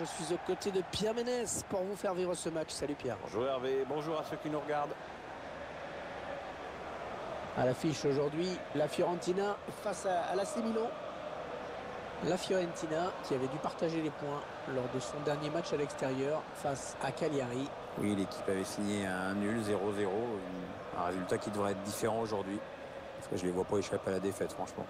je suis aux côtés de Pierre Ménès pour vous faire vivre ce match. Salut Pierre. Bonjour Hervé, bonjour à ceux qui nous regardent. À l'affiche aujourd'hui, la Fiorentina face à l'AC Milan. La Fiorentina qui avait dû partager les points lors de son dernier match à l'extérieur face à Cagliari. Oui, l'équipe avait signé un nul, 0-0. Un résultat qui devrait être différent aujourd'hui. Parce que je ne les vois pas échapper à la défaite, franchement.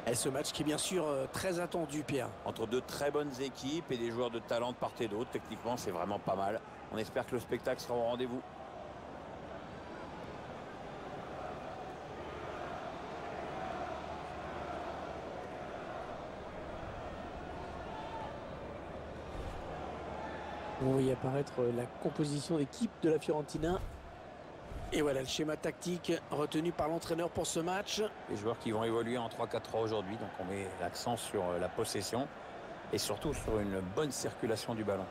Et ce match qui est bien sûr très attendu, Pierre. Entre deux très bonnes équipes et des joueurs de talent de part et d'autre, techniquement, c'est vraiment pas mal. On espère que le spectacle sera au rendez-vous. On va y apparaître la composition d'équipe de la Fiorentina. Et voilà le schéma tactique retenu par l'entraîneur pour ce match. Les joueurs qui vont évoluer en 3-4-3 aujourd'hui, donc on met l'accent sur la possession et surtout sur une bonne circulation du ballon.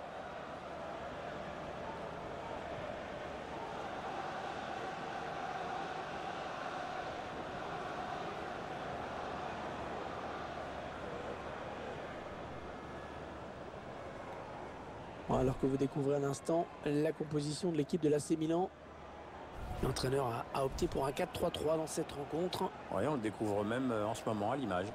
Alors que vous découvrez à l'instant la composition de l'équipe de l'AC Milan. L'entraîneur a opté pour un 4-3-3 dans cette rencontre. Oui, on le découvre même en ce moment à l'image.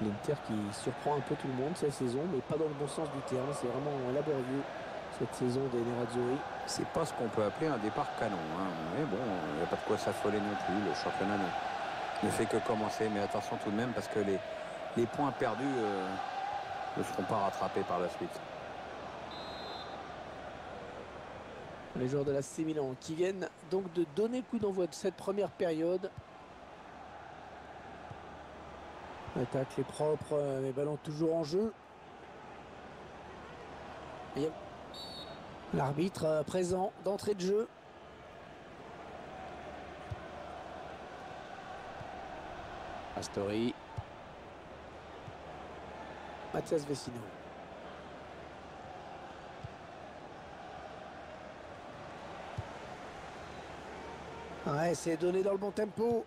L'Inter qui surprend un peu tout le monde cette saison, mais pas dans le bon sens du terme. C'est vraiment laborieux cette saison des Nerazzurri. C'est pas ce qu'on peut appeler un départ canon, hein. Mais bon, il n'y a pas de quoi s'affoler non plus. Le championnat ne fait que commencer. Mais attention tout de même parce que les points perdus ne seront pas rattrapés par la suite. Les joueurs de l'AC Milan qui viennent donc de donner le coup d'envoi de cette première période. L'attaque est propre, les ballons toujours en jeu. L'arbitre présent d'entrée de jeu. Astori. Mathias Vecino. Ouais, c'est donné dans le bon tempo.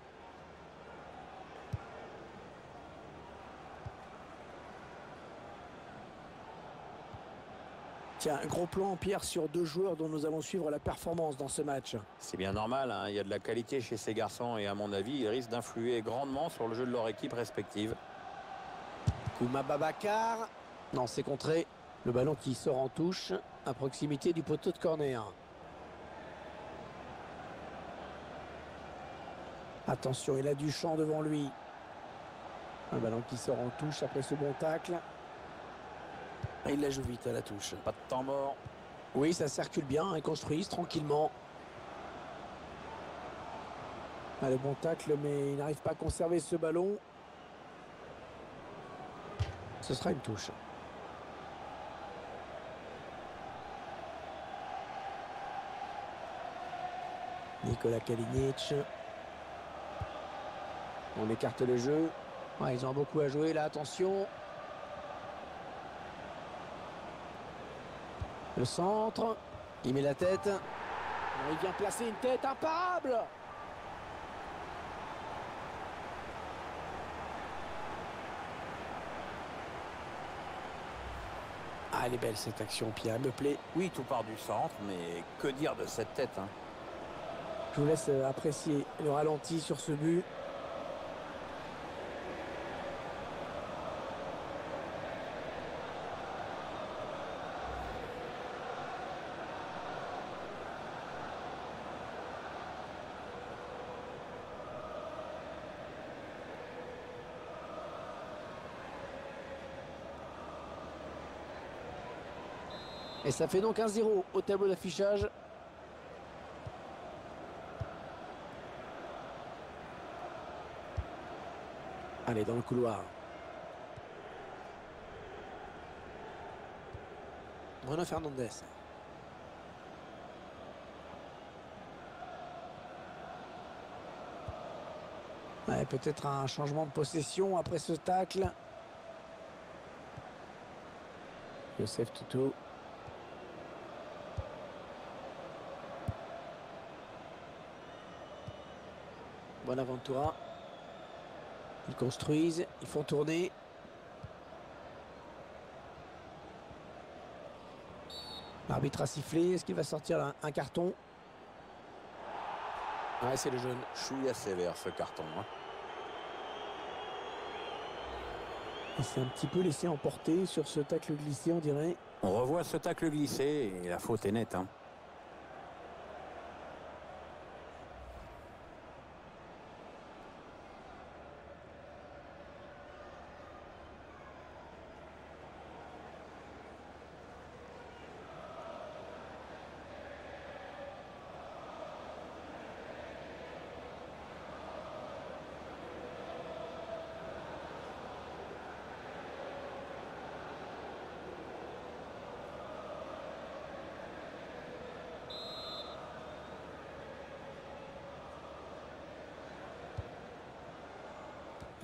Tiens, un gros plan en pierre sur deux joueurs dont nous allons suivre la performance dans ce match. C'est bien normal, hein. Il y a de la qualité chez ces garçons et à mon avis, ils risquent d'influer grandement sur le jeu de leur équipe respective. Kouma Babacar. Non, c'est contré. Le ballon qui sort en touche à proximité du poteau de corner. Attention, il a du champ devant lui. Un ballon qui sort en touche après ce bon tacle. Et il la joue vite à la touche. Pas de temps mort. Oui, ça circule bien, ils construisent tranquillement. Ah, le bon tacle, mais il n'arrive pas à conserver ce ballon. Ce sera une touche. Nikola Kalinic. On écarte le jeu. Ouais, ils ont beaucoup à jouer là, attention. Le centre. Il met la tête. Il vient placer une tête imparable. Ah, elle est belle cette action, Pierre, elle me plaît. Oui, tout part du centre, mais que dire de cette tête, hein? Je vous laisse apprécier le ralenti sur ce but. Et ça fait donc 1-0 au tableau d'affichage. Allez, dans le couloir. Bruno Fernandes. Ouais, peut-être un changement de possession après ce tacle. Youssef Toutou. Bonaventura. Ils construisent, ils font tourner. L'arbitre a sifflé. Est-ce qu'il va sortir un carton? Ouais, c'est le jaune. Chouïa sévère ce carton. Hein. Il s'est un petit peu laissé emporter sur ce tacle glissé, on dirait. On revoit ce tacle glissé et la faute est nette. Hein.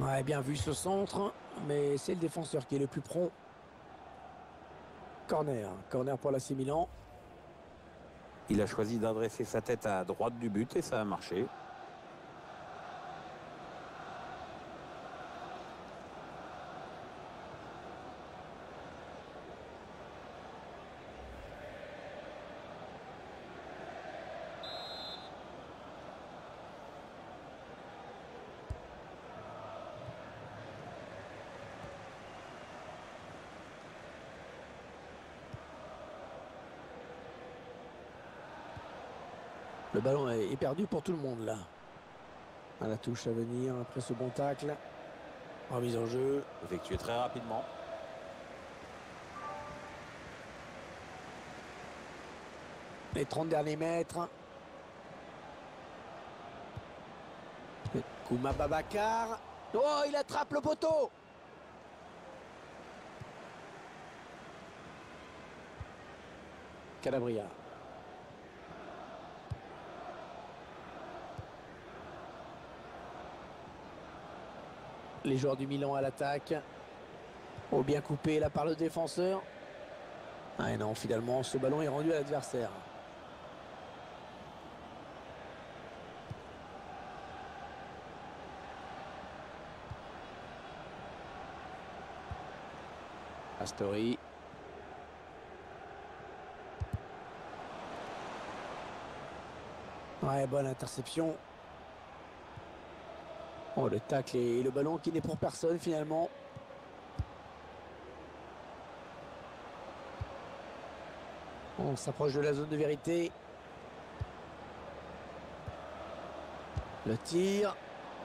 Ouais, bien vu ce centre, mais c'est le défenseur qui est le plus prompt. Corner pour l'AC Milan. Il a choisi d'adresser sa tête à droite du but et ça a marché. Le ballon est perdu pour tout le monde là. À la touche à venir après ce bon tacle. Remise en jeu. Effectué très rapidement. Les 30 derniers mètres. Kouma Babacar. Oh, il attrape le poteau. Calabria. Les joueurs du Milan à l'attaque. Oh, bien coupé là par le défenseur. Ah et non, finalement, ce ballon est rendu à l'adversaire. Astori. Ouais, bonne interception. Oh, le tacle et le ballon qui n'est pour personne finalement. On s'approche de la zone de vérité. Le tir.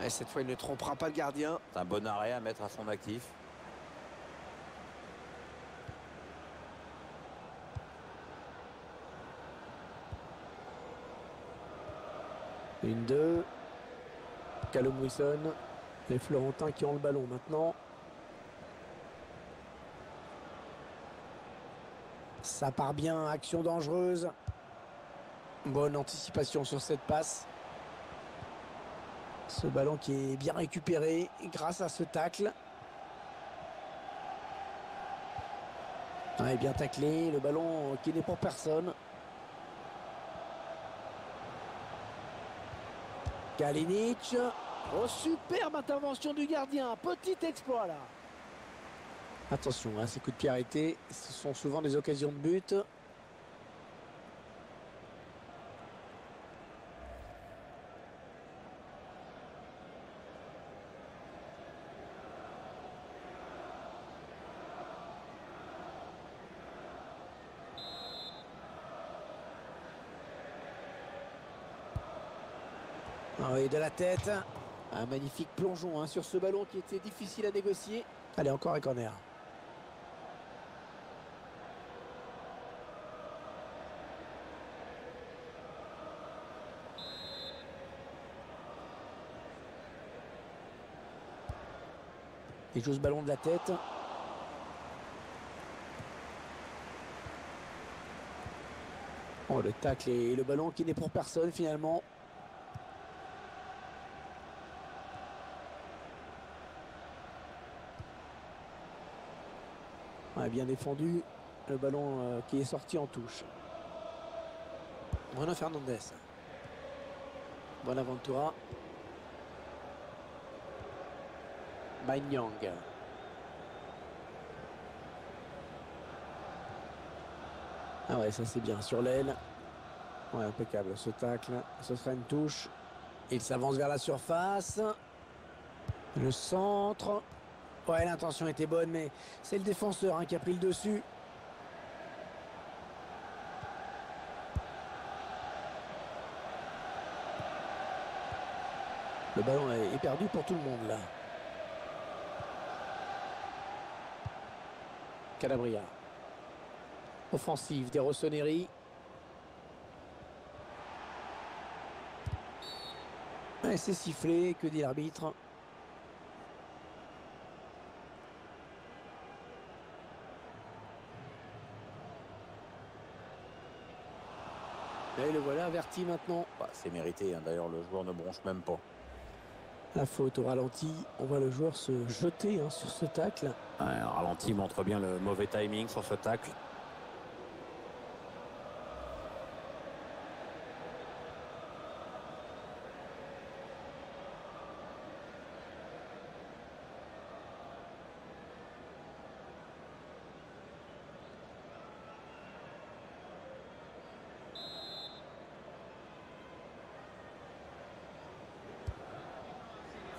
Et cette fois, il ne trompera pas le gardien. C'est un bon arrêt à mettre à son actif. Une, deux. Callum Wilson. Les Florentins qui ont le ballon maintenant. Ça part bien, action dangereuse. Bonne anticipation sur cette passe. Ce ballon qui est bien récupéré grâce à ce tacle. Ouais, bien taclé, le ballon qui n'est pour personne. Kalinic. Oh, superbe intervention du gardien. Petit exploit là. Attention, hein, ces coups de pied arrêtés, ce sont souvent des occasions de but. Ah oui, de la tête. Un magnifique plongeon hein, sur ce ballon qui était difficile à négocier. Allez, encore un corner. Il joue ce ballon de la tête. Oh, le tacle et le ballon qui n'est pour personne finalement. Ouais, bien défendu. Le ballon qui est sorti en touche. Bruno Fernandes. Bonaventura. Maignan. Ah ouais, ça c'est bien sur l'aile. Ouais, impeccable ce tacle. Ce sera une touche. Il s'avance vers la surface. Le centre. Ouais, l'intention était bonne, mais c'est le défenseur hein, qui a pris le dessus. Le ballon est perdu pour tout le monde là. Calabria. Offensive des Rossoneri. Ouais, c'est sifflé, que dit l'arbitre? Et le voilà averti maintenant. Bah, c'est mérité, hein. D'ailleurs, le joueur ne bronche même pas. La faute au ralenti. On voit le joueur se jeter hein, sur ce tacle. Ouais, le ralenti montre bien le mauvais timing sur ce tacle.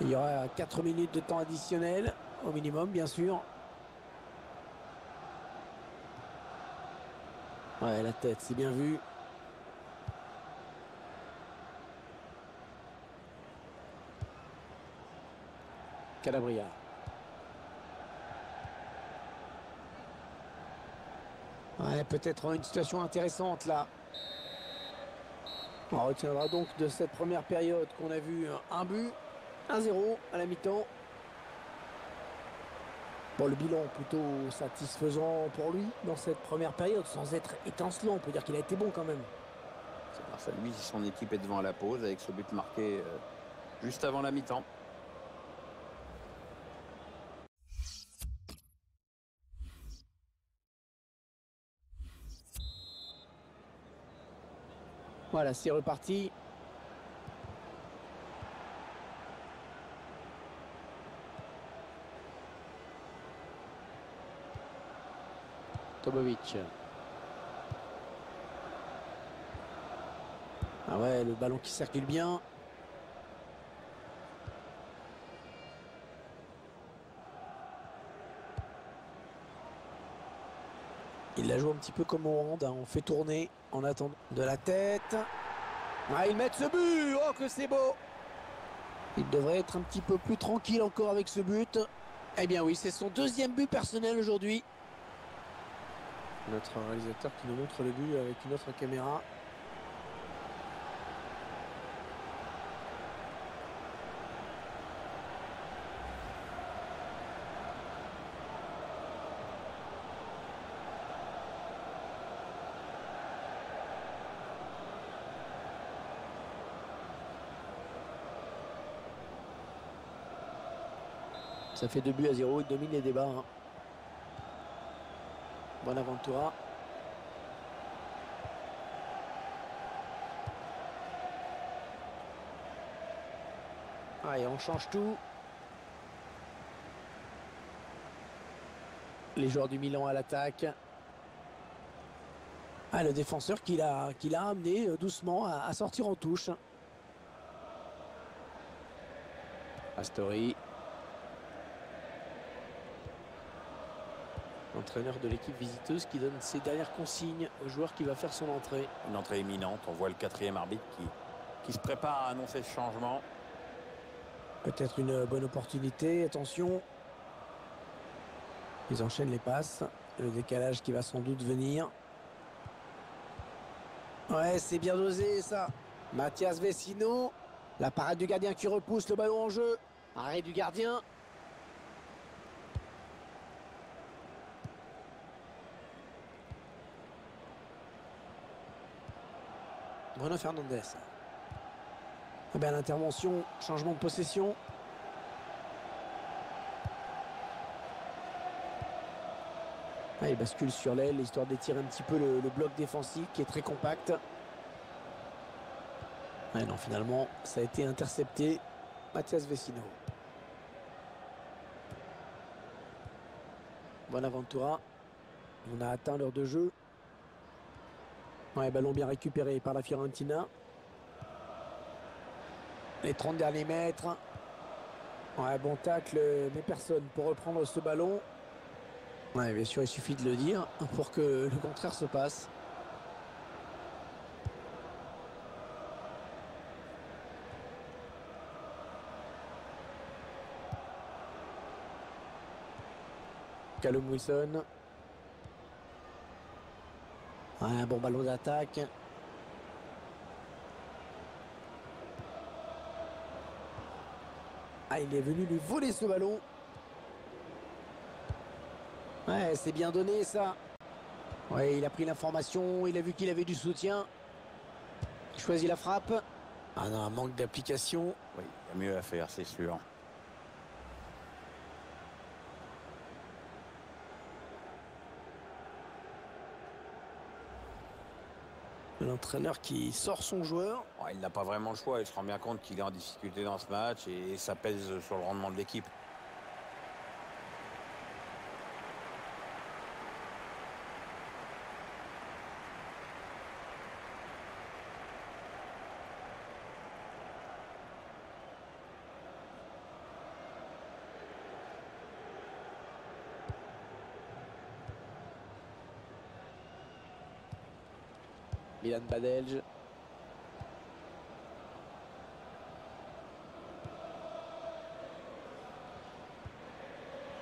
Il y aura 4 minutes de temps additionnel, au minimum, bien sûr. Ouais, la tête, c'est bien vu. Calabria. Ouais, peut-être une situation intéressante là. On retiendra donc de cette première période qu'on a vu un but. 1-0 à la mi-temps. Bon, le bilan plutôt satisfaisant pour lui dans cette première période, sans être étincelant. On peut dire qu'il a été bon quand même. C'est grâce à lui si son équipe est devant à la pause avec ce but marqué juste avant la mi-temps. Voilà, c'est reparti. Tobovic. Ah ouais, le ballon qui circule bien. Il la joue un petit peu comme au hand, hein. On fait tourner en attendant de la tête. Ah, ils mettent ce but. Oh, que c'est beau. Il devrait être un petit peu plus tranquille encore avec ce but. Eh bien oui, c'est son deuxième but personnel aujourd'hui. Notre réalisateur qui nous montre le but avec une autre caméra. Ça fait 2-0, il domine les débats. Hein. Bonaventura. Allez, on change tout. Les joueurs du Milan à l'attaque. Ah, le défenseur qui l'a amené doucement à sortir en touche. Astori. L'entraîneur de l'équipe visiteuse qui donne ses dernières consignes au joueur qui va faire son entrée. Une entrée imminente. On voit le quatrième arbitre qui se prépare à annoncer ce changement. Peut-être une bonne opportunité. Attention. Ils enchaînent les passes. Le décalage qui va sans doute venir. Ouais, c'est bien dosé ça. Mathias Vecino. La parade du gardien qui repousse le ballon en jeu. Arrêt du gardien. Bruno Fernandes. Eh bien, l'intervention, changement de possession. Ah, il bascule sur l'aile, histoire d'étirer un petit peu le bloc défensif qui est très compact. Ouais, non, finalement, ça a été intercepté. Mathias Vecino. Bonaventura. On a atteint l'heure de jeu. Ouais, ballon bien récupéré par la Fiorentina. Les 30 derniers mètres. Ouais, bon tacle, mais personne pour reprendre ce ballon. Ouais, bien sûr, il suffit de le dire pour que le contraire se passe. Callum Wilson. Ouais, un bon ballon d'attaque. Ah, il est venu lui voler ce ballon. Ouais, c'est bien donné ça. Ouais, il a pris l'information, il a vu qu'il avait du soutien. Il choisit la frappe. Ah non, un manque d'application. Oui, il y a mieux à faire, c'est sûr. L'entraîneur qui sort son joueur. Ouais, il n'a pas vraiment le choix, il se rend bien compte qu'il est en difficulté dans ce match et ça pèse sur le rendement de l'équipe. Milan Badelj.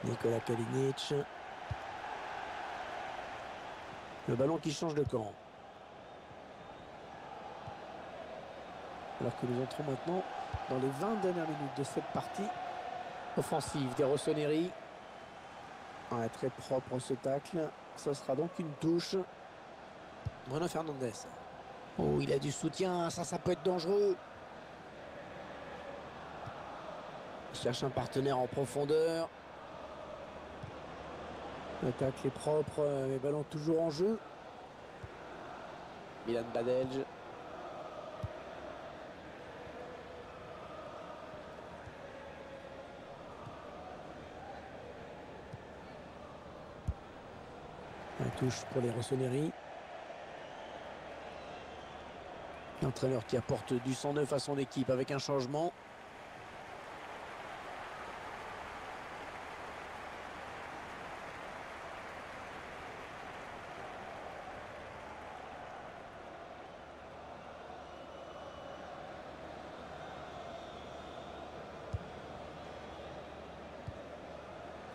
Nikola Kalinic. Le ballon qui change de camp. Alors que nous entrons maintenant dans les 20 dernières minutes de cette partie offensive des Rossoneri. Ouais, très propre ce tacle. Ce sera donc une touche. Bruno Fernandes. Oh, il a du soutien. Ça peut être dangereux. Il cherche un partenaire en profondeur. Le tacle est propre. Les ballons toujours en jeu. Milan Badelj. Un touche pour les Rossoneri. L'entraîneur qui apporte du 109 à son équipe avec un changement.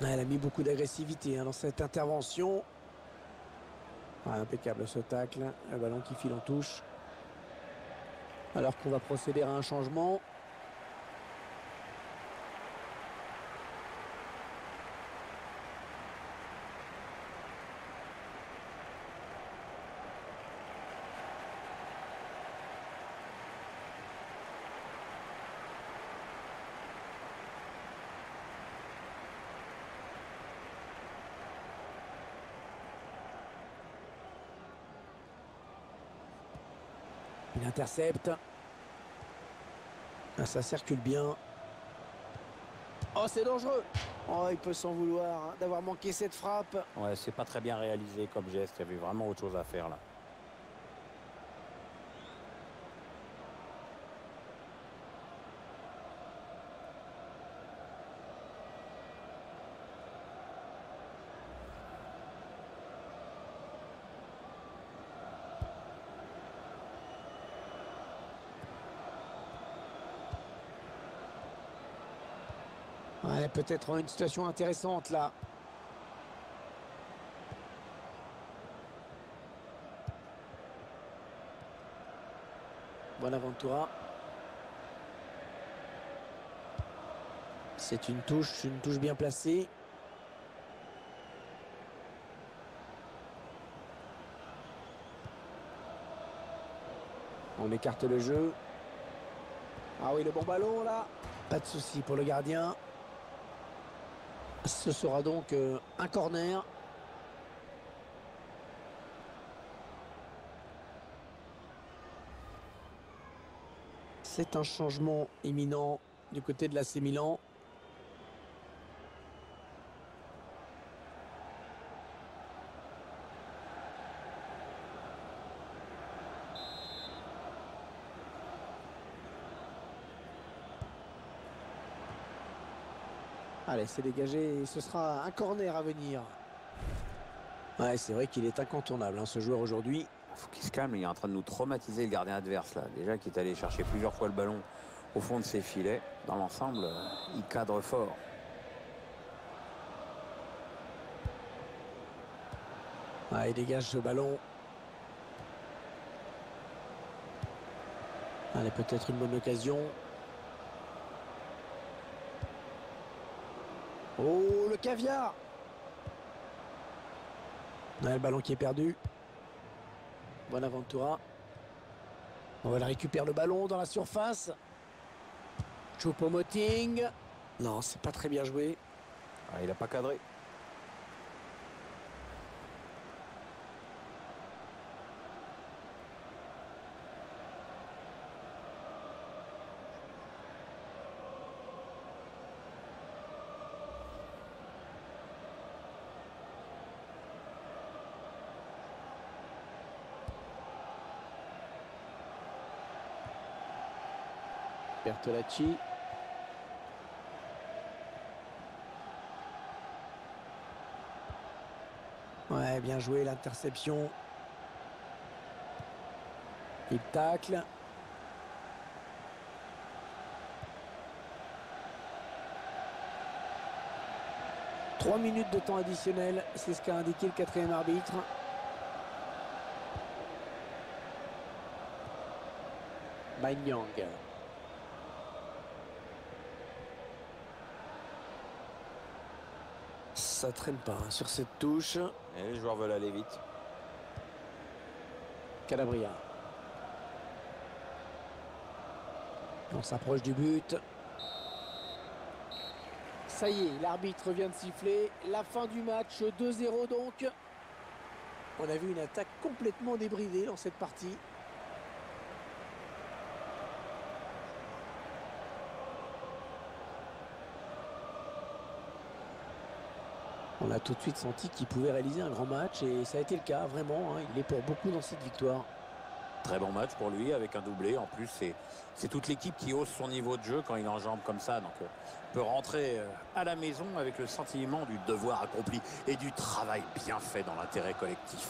Elle a mis beaucoup d'agressivité dans cette intervention. Ouais, impeccable ce tacle. Le ballon qui file en touche. Alors qu'on va procéder à un changement. Il intercepte. Ah, ça circule bien. Oh, c'est dangereux. Oh, il peut s'en vouloir d'avoir manqué cette frappe. Ouais, c'est pas très bien réalisé comme geste, il y avait vraiment autre chose à faire là. Ouais, peut-être une situation intéressante là. Bonaventura. C'est une touche bien placée. On écarte le jeu. Ah oui, le bon ballon là. Pas de souci pour le gardien. Ce sera donc un corner. C'est un changement imminent du côté de l'AC Milan. Allez, c'est dégagé et ce sera un corner à venir. Ouais, c'est vrai qu'il est incontournable, hein, ce joueur aujourd'hui. Il faut qu'il se calme, il est en train de nous traumatiser le gardien adverse là. Déjà qu'il est allé chercher plusieurs fois le ballon au fond de ses filets. Dans l'ensemble, il cadre fort. Ouais, il dégage ce ballon. Allez, peut-être une bonne occasion. Oh, le caviar! Ouais, le ballon qui est perdu. Bonaventura. On va récupérer le ballon dans la surface. Choupo-Moting. Non, c'est pas très bien joué. Ah, il n'a pas cadré. Bertolacci. Ouais, bien joué l'interception. Il tacle. « 3 minutes de temps additionnel, c'est ce qu'a indiqué le quatrième arbitre. Maignan. Ça traîne pas hein, sur cette touche. Et les joueurs veulent aller vite. Calabria. On s'approche du but. Ça y est, l'arbitre vient de siffler. La fin du match, 2-0 donc. On a vu une attaque complètement débridée dans cette partie. On a tout de suite senti qu'il pouvait réaliser un grand match et ça a été le cas, vraiment. Hein, il est pour beaucoup dans cette victoire. Très bon match pour lui avec un doublé. En plus, c'est toute l'équipe qui hausse son niveau de jeu quand il enjambe comme ça. Donc, peut rentrer à la maison avec le sentiment du devoir accompli et du travail bien fait dans l'intérêt collectif.